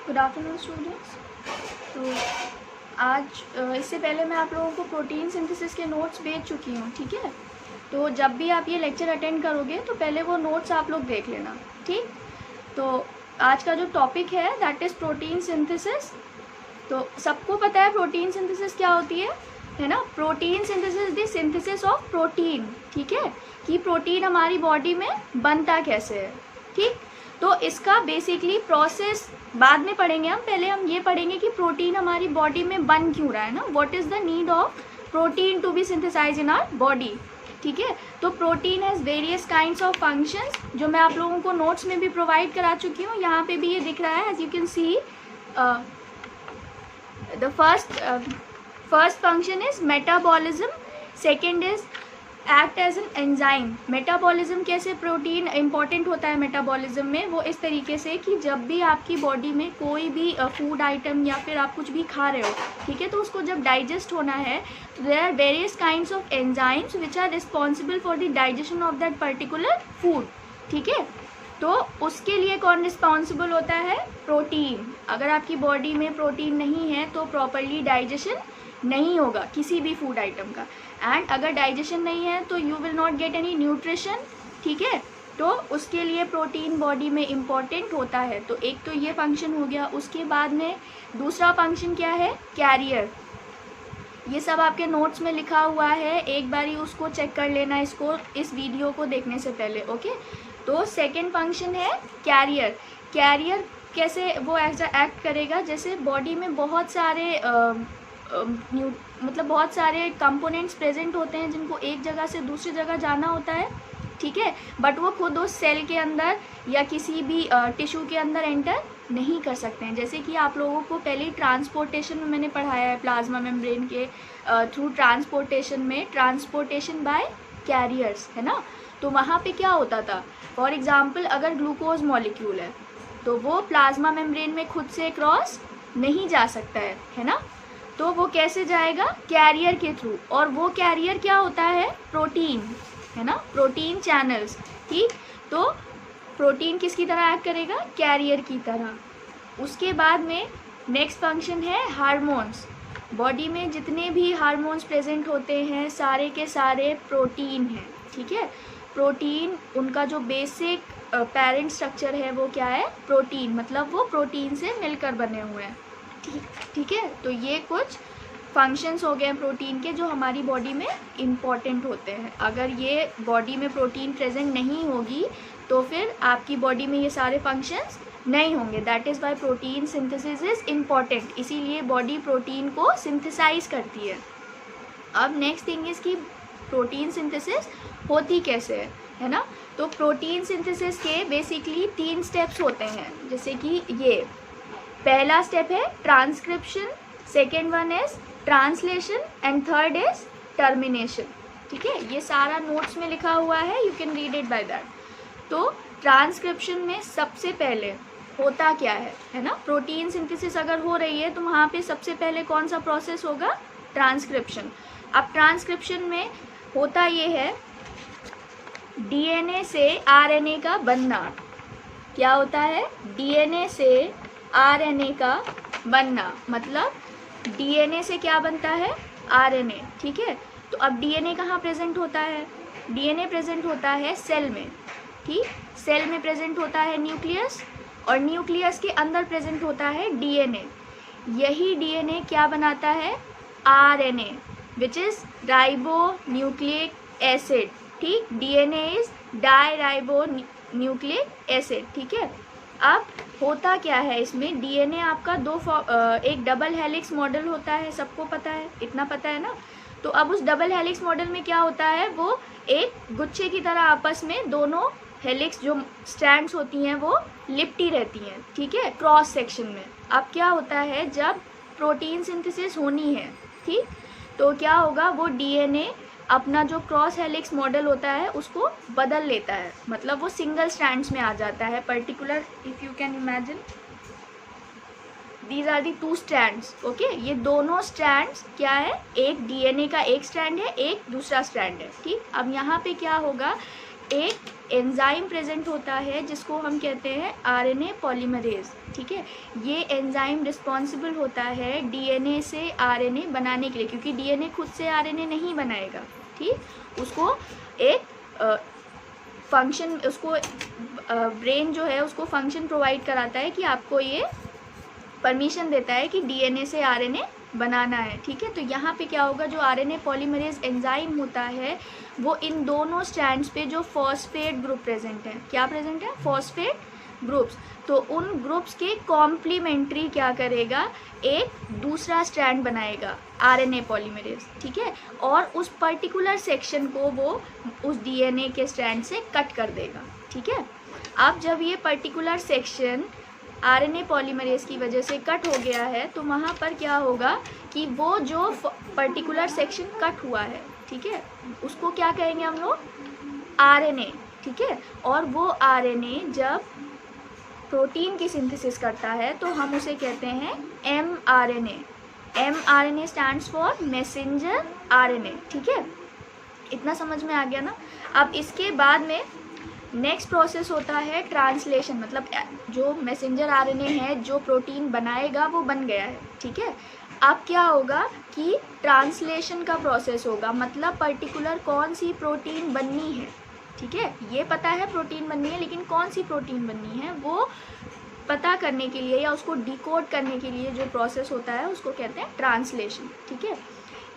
Good afternoon students. तो आज इससे पहले मैं आप लोगों को प्रोटीन सिंथेसिस के नोट्स भेज चुकी हूँ, ठीक है। तो जब भी आप ये लेक्चर अटेंड करोगे तो पहले वो नोट्स आप लोग देख लेना, ठीक। तो आज का जो टॉपिक है दैट इज़ प्रोटीन सिंथेसिस। तो सबको पता है प्रोटीन सिंथेसिस क्या होती है ना। Protein synthesis the synthesis of protein, ठीक है, कि प्रोटीन हमारी बॉडी में बनता कैसे है, ठीक। तो इसका बेसिकली प्रोसेस बाद में पढ़ेंगे हम, पहले हम ये पढ़ेंगे कि प्रोटीन हमारी बॉडी में बन क्यों रहा है ना, what is the need of protein to be synthesize in our body, ठीक है। तो protein has various kinds of functions जो मैं आप लोगों को नोट्स में भी प्रोवाइड करा चुकी हूँ। यहाँ पे भी ये दिख रहा है, as you can see the first function is metabolism, second is act as an enzyme. Metabolism कैसे प्रोटीन इंपॉर्टेंट होता है मेटाबॉलिज्म में, वो इस तरीके से कि जब भी आपकी बॉडी में कोई भी फूड आइटम या फिर आप कुछ भी खा रहे हो, ठीक है, तो उसको जब डाइजेस्ट होना है तो there are various kinds of enzymes which are responsible for the digestion of that particular food, ठीक है। तो उसके लिए कौन रिस्पॉन्सिबल होता है? प्रोटीन। अगर आपकी बॉडी में प्रोटीन नहीं है तो प्रॉपरली डाइजेशन नहीं होगा किसी भी फूड आइटम का, एंड अगर डाइजेशन नहीं है तो you will not get any nutrition, ठीक है। तो उसके लिए प्रोटीन बॉडी में इम्पॉर्टेंट होता है। तो एक तो ये फंक्शन हो गया। उसके बाद में दूसरा फंक्शन क्या है? कैरियर। ये सब आपके नोट्स में लिखा हुआ है, एक बारी उसको चेक कर लेना इसको, इस वीडियो को देखने से पहले, ओके। तो सेकेंड फंक्शन है कैरियर। कैरियर कैसे वो ऐसा एक्ट करेगा, जैसे बॉडी में बहुत सारे मतलब बहुत सारे कंपोनेंट्स प्रेजेंट होते हैं जिनको एक जगह से दूसरी जगह जाना होता है, ठीक है, बट वो खुद उस सेल के अंदर या किसी भी टिश्यू के अंदर एंटर नहीं कर सकते हैं। जैसे कि आप लोगों को पहले ट्रांसपोर्टेशन में मैंने पढ़ाया है, प्लाज्मा मेम्ब्रेन के थ्रू ट्रांसपोर्टेशन में, ट्रांसपोर्टेशन बाय कैरियर्स, है ना। तो वहाँ पे क्या होता था, फॉर एग्जाम्पल अगर ग्लूकोज मॉलिक्यूल है तो वो प्लाज्मा मेम्ब्रेन में खुद से क्रॉस नहीं जा सकता है ना। तो वो कैसे जाएगा? कैरियर के थ्रू। और वो कैरियर क्या होता है? प्रोटीन, है ना, प्रोटीन चैनल्स, ठीक। तो प्रोटीन किसकी तरह एक्ट करेगा? कैरियर की तरह। उसके बाद में नेक्स्ट फंक्शन है हार्मोन्स। बॉडी में जितने भी हार्मोन्स प्रेजेंट होते हैं सारे के सारे प्रोटीन हैं, ठीक है। प्रोटीन उनका जो बेसिक पेरेंट स्ट्रक्चर है वो क्या है? प्रोटीन, मतलब वो प्रोटीन से मिलकर बने हुए हैं, ठीक है। तो ये कुछ फंक्शंस हो गए प्रोटीन के जो हमारी बॉडी में इम्पॉर्टेंट होते हैं। अगर ये बॉडी में प्रोटीन प्रेजेंट नहीं होगी तो फिर आपकी बॉडी में ये सारे फंक्शंस नहीं होंगे। That is why protein synthesis is important, इसीलिए बॉडी प्रोटीन को सिंथेसाइज करती है। अब नेक्स्ट थिंग इज़ कि प्रोटीन सिंथेसिस होती कैसे है ना। तो प्रोटीन सिंथेसिस के बेसिकली 3 स्टेप्स होते हैं, जैसे कि ये पहला स्टेप है transcription, second one is translation and third is termination, ठीक है। ये सारा नोट्स में लिखा हुआ है, you can read it by that. तो ट्रांसक्रिप्शन में सबसे पहले होता क्या है ना, प्रोटीन सिंथेसिस अगर हो रही है तो वहाँ पे सबसे पहले कौन सा प्रोसेस होगा? ट्रांसक्रिप्शन। अब ट्रांसक्रिप्शन में होता ये है डीएनए से आरएनए का बनना। क्या होता है? डीएनए से आरएनए का बनना, मतलब डीएनए से क्या बनता है? आरएनए, ठीक है। तो अब डीएनए कहाँ प्रेजेंट होता है? डीएनए प्रेजेंट होता है सेल में, ठीक। सेल में प्रेजेंट होता है न्यूक्लियस, और न्यूक्लियस के अंदर प्रेजेंट होता है डीएनए। यही डीएनए क्या बनाता है? RNA, which is ribo nucleic acid, ठीक। DNA is die ribo nucleic acid, ठीक है। अब होता क्या है इसमें? डीएनए आपका एक डबल हेलिक्स मॉडल होता है, सबको पता है, इतना पता है ना। तो अब उस डबल हेलिक्स मॉडल में क्या होता है? वो एक गुच्छे की तरह आपस में दोनों हेलिक्स जो स्ट्रैंड्स होती हैं वो लिपटी रहती हैं, ठीक है, क्रॉस सेक्शन में। अब क्या होता है, जब प्रोटीन सिंथेसिस होनी है, ठीक, तो क्या होगा, वो डीएनए अपना जो क्रॉस हेलिक्स मॉडल होता है उसको बदल लेता है, मतलब वो सिंगल स्ट्रैंड्स में आ जाता है। Particular if you can imagine these are the 2 strands, okay. ये दोनों स्ट्रैंड्स क्या है? एक डीएनए का एक स्ट्रैंड है, एक दूसरा स्ट्रैंड है, ठीक। अब यहाँ पे क्या होगा, एक एंजाइम प्रेजेंट होता है जिसको हम कहते हैं आरएनए पॉलीमरेज। ठीक है, ये एंजाइम रिस्पॉन्सिबल होता है डीएनए से आरएनए बनाने के लिए, क्योंकि डीएनए खुद से आरएनए नहीं बनाएगा। ठीक, उसको एक फंक्शन, उसको ब्रेन जो है उसको फंक्शन प्रोवाइड कराता है कि आपको ये परमिशन देता है कि डीएनए से आरएनए बनाना है। ठीक है, तो यहाँ पे क्या होगा, जो आरएनए पॉलीमरेज एंजाइम होता है वो इन दोनों स्ट्रैंड्स पे जो फॉस्फेट ग्रुप प्रेजेंट है, क्या प्रेजेंट है, फॉस्फेट ग्रुप्स, तो उन ग्रुप्स के कॉम्प्लीमेंट्री क्या करेगा, एक दूसरा स्ट्रैंड बनाएगा आरएनए पॉलीमरेज। ठीक है, और उस पर्टिकुलर सेक्शन को वो उस डीएनए के स्ट्रैंड से कट कर देगा। ठीक है, अब जब ये पर्टिकुलर सेक्शन आरएनए पॉलीमरेज की वजह से कट हो गया है तो वहाँ पर क्या होगा कि वो जो पर्टिकुलर सेक्शन कट हुआ है, ठीक है, उसको क्या कहेंगे हम लोग, आरएनए। ठीक है, और वो आरएनए जब प्रोटीन की सिंथेसिस करता है तो हम उसे कहते हैं mRNA। mRNA stands for messenger RNA. ठीक है, इतना समझ में आ गया ना। अब इसके बाद में नेक्स्ट प्रोसेस होता है ट्रांसलेशन, मतलब जो मैसेंजर आरएनए है जो प्रोटीन बनाएगा वो बन गया है। ठीक है, अब क्या होगा कि ट्रांसलेशन का प्रोसेस होगा, मतलब पर्टिकुलर कौन सी प्रोटीन बननी है। ठीक है, ये पता है प्रोटीन बननी है, लेकिन कौन सी प्रोटीन बननी है वो पता करने के लिए या उसको डिकोड करने के लिए जो प्रोसेस होता है उसको कहते हैं ट्रांसलेशन। ठीक है,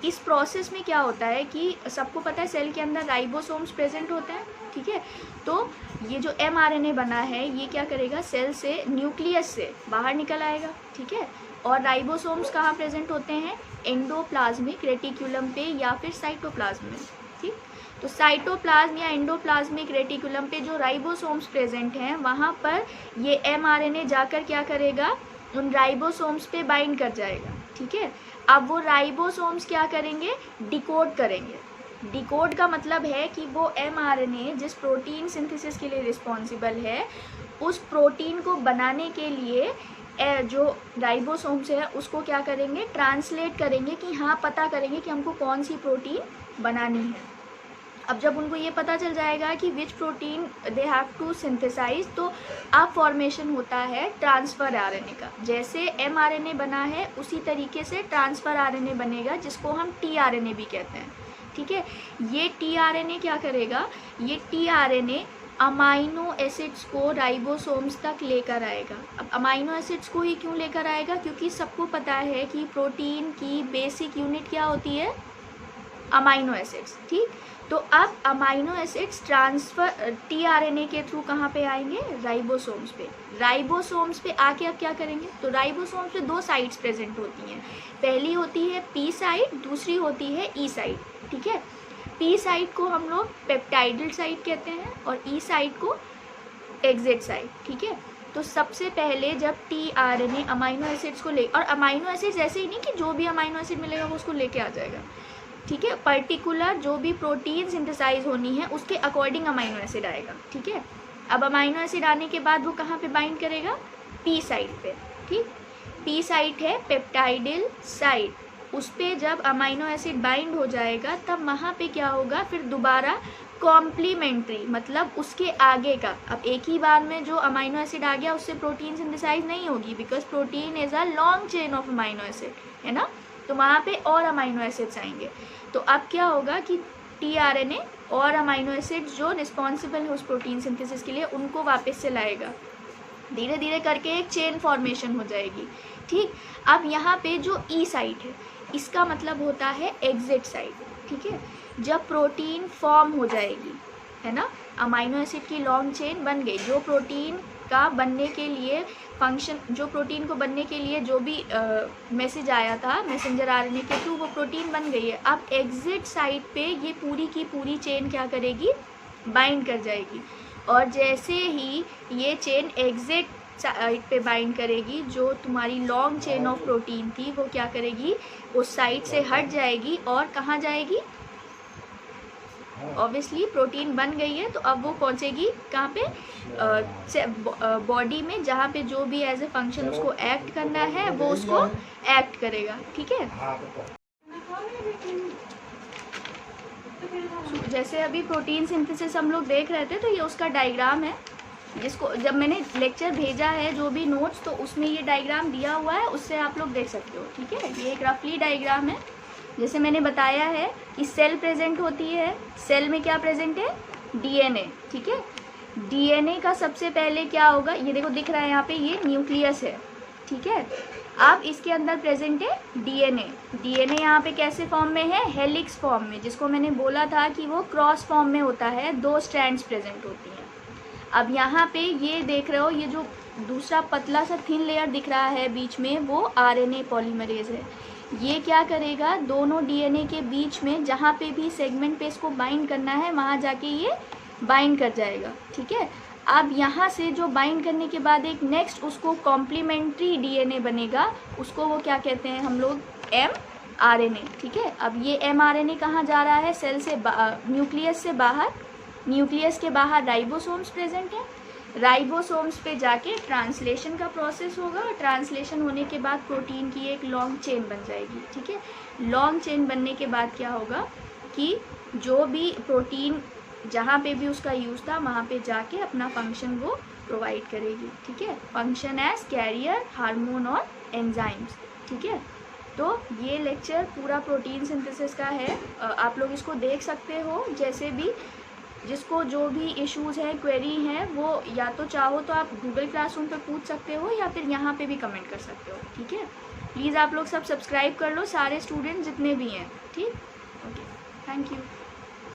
इस प्रोसेस में क्या होता है कि सबको पता है सेल के अंदर राइबोसोम्स प्रेजेंट होते हैं। ठीक है, तो ये जो mRNA बना है ये क्या करेगा, सेल से, न्यूक्लियस से बाहर निकल आएगा। ठीक है, और राइबोसोम्स कहाँ प्रेजेंट होते हैं, एंडोप्लाज्मिक रेटिकुलम पे या फिर साइटोप्लाज्म में। ठीक, तो साइटोप्लाज्म या एंडोप्लाज्मिक रेटिकुलम पे जो राइबोसोम्स प्रेजेंट हैं वहाँ पर ये mRNA जाकर क्या करेगा, उन राइबोसोम्स पे बाइंड कर जाएगा। ठीक है, अब वो राइबोसोम्स क्या करेंगे, डिकोड करेंगे। डिकोड का मतलब है कि वो mRNA जिस प्रोटीन सिंथेसिस के लिए रिस्पॉन्सिबल है उस प्रोटीन को बनाने के लिए जो राइबोसोम्स है उसको क्या करेंगे, ट्रांसलेट करेंगे कि हाँ, पता करेंगे कि हमको कौन सी प्रोटीन बनानी है। अब जब उनको ये पता चल जाएगा कि which protein they have to synthesize, तो अब फॉर्मेशन होता है ट्रांसफ़र आरएनए का। जैसे mRNA बना है उसी तरीके से ट्रांसफ़र आरएनए बनेगा जिसको हम tRNA भी कहते हैं। ठीक है, ये tRNA क्या करेगा, ये tRNA अमाइनो एसिड्स को राइबोसोम्स तक लेकर आएगा। अब अमाइनो एसिड्स को ही क्यों लेकर आएगा, क्योंकि सबको पता है कि प्रोटीन की बेसिक यूनिट क्या होती है, अमाइनो एसिड्स। ठीक, तो अब अमाइनो एसिड्स ट्रांसफ़र tRNA के थ्रू कहाँ पे आएंगे, राइबोसोम्स पे। राइबोसोम्स पे आके अब क्या करेंगे, तो राइबोसोम्स पे दो साइट्स प्रेजेंट होती हैं, पहली होती है P साइट, दूसरी होती है E साइट। ठीक है, P साइट को हम लोग पेप्टाइडल साइट कहते हैं और E साइट को एग्जिट साइट। ठीक है, तो सबसे पहले जब tRNA अमाइनो एसिड्स को ले, और अमाइनो एसिड्स ऐसे ही नहीं कि जो भी अमाइनो एसिड मिलेगा वो उसको लेके आ जाएगा। ठीक है, पर्टिकुलर जो भी प्रोटीन सिंथेसाइज होनी है उसके अकॉर्डिंग अमाइनो एसिड आएगा। ठीक है, अब अमाइनो एसिड आने के बाद वो कहाँ पे बाइंड करेगा, P साइट पे। ठीक, P साइट है पेप्टाइडल साइट, उस पर जब अमाइनो एसिड बाइंड हो जाएगा तब वहाँ पे क्या होगा, फिर दोबारा कॉम्प्लीमेंट्री, मतलब उसके आगे का। अब एक ही बार में जो अमाइनो एसिड आ गया उससे प्रोटीन सिंथेसाइज नहीं होगी, because protein is a long chain of amino acid, है ना, तो वहाँ पे और अमाइनो एसिड्स आएंगे। तो अब क्या होगा कि tRNA और अमाइनो एसिड्स जो रिस्पॉन्सिबल है उस प्रोटीन सिंथेसिस के लिए उनको वापस से लाएगा, धीरे धीरे करके एक चेन फॉर्मेशन हो जाएगी। ठीक, अब यहाँ पे जो E साइट है इसका मतलब होता है एग्जिट साइट। ठीक है, जब प्रोटीन फॉर्म हो जाएगी, है ना, अमाइनो एसिड की लॉन्ग चेन बन गई, जो प्रोटीन का बनने के लिए फंक्शन, जो प्रोटीन को बनने के लिए जो भी मैसेज आया था मैसेंजर आरएनए के थ्रू, वो प्रोटीन बन गई है। अब एग्जिट साइट पे ये पूरी की पूरी चेन क्या करेगी, बाइंड कर जाएगी, और जैसे ही ये चेन एग्जिट साइट पे बाइंड करेगी, जो तुम्हारी लॉन्ग चेन ऑफ प्रोटीन थी वो क्या करेगी, उस साइट से हट जाएगी और कहाँ जाएगी, ऑब्वियसली प्रोटीन बन गई है तो अब वो पहुंचेगी कहाँ पे, बॉडी में, जहाँ पे जो भी एज ए फंक्शन उसको एक्ट करना है वो उसको एक्ट करेगा। ठीक है, जैसे अभी प्रोटीन सिंथेसिस हम लोग देख रहे थे, तो ये उसका डायग्राम है, जिसको जब मैंने लेक्चर भेजा है जो भी नोट्स, तो उसमें ये डायग्राम दिया हुआ है, उससे आप लोग देख सकते हो। ठीक है, ये एक रफली डायग्राम है। जैसे मैंने बताया है कि सेल प्रेजेंट होती है, सेल में क्या प्रेजेंट है, डीएनए। ठीक है, डीएनए का सबसे पहले क्या होगा, ये देखो दिख रहा है यहाँ पे, ये न्यूक्लियस है। ठीक है, अब इसके अंदर प्रेजेंट है डीएनए। डीएनए यहाँ पे कैसे फॉर्म में है, हेलिक्स फॉर्म में, जिसको मैंने बोला था कि वो क्रॉस फॉर्म में होता है, 2 स्ट्रैंड्स प्रेजेंट होती हैं। अब यहाँ पे ये देख रहे हो, ये जो दूसरा पतला सा थिन लेयर दिख रहा है बीच में, वो आरएनए पॉलीमरेज है। ये क्या करेगा, दोनों डीएनए के बीच में जहाँ पे भी सेगमेंट पे इसको बाइंड करना है, वहाँ जाके ये बाइंड कर जाएगा। ठीक है, अब यहाँ से जो बाइंड करने के बाद एक नेक्स्ट उसको कॉम्प्लीमेंट्री डीएनए बनेगा, उसको वो क्या कहते हैं हम लोग, mRNA। ठीक है, अब ये mRNA कहाँ जा रहा है, सेल से न्यूक्लियस से बाहर, न्यूक्लियस के बाहर राइबोसोम्स प्रेजेंट है, राइबोसोम्स पे जाके ट्रांसलेशन का प्रोसेस होगा। ट्रांसलेशन होने के बाद प्रोटीन की एक लॉन्ग चेन बन जाएगी। ठीक है, लॉन्ग चेन बनने के बाद क्या होगा कि जो भी प्रोटीन जहाँ पे भी उसका यूज़ था, वहाँ पे जाके अपना फंक्शन वो प्रोवाइड करेगी। ठीक है, फंक्शन एज कैरियर, हार्मोन और एंजाइम्स। ठीक है, तो ये लेक्चर पूरा प्रोटीन सिंथेसिस का है। आप लोग इसको देख सकते हो, जैसे भी जिसको जो भी इश्यूज़ हैं, क्वेरी हैं, वो या तो चाहो तो आप गूगल क्लासरूम पे पूछ सकते हो, या फिर यहाँ पे भी कमेंट कर सकते हो। ठीक है, प्लीज़ आप लोग सब सब्सक्राइब कर लो, सारे स्टूडेंट जितने भी हैं। ठीक, ओके, थैंक यू।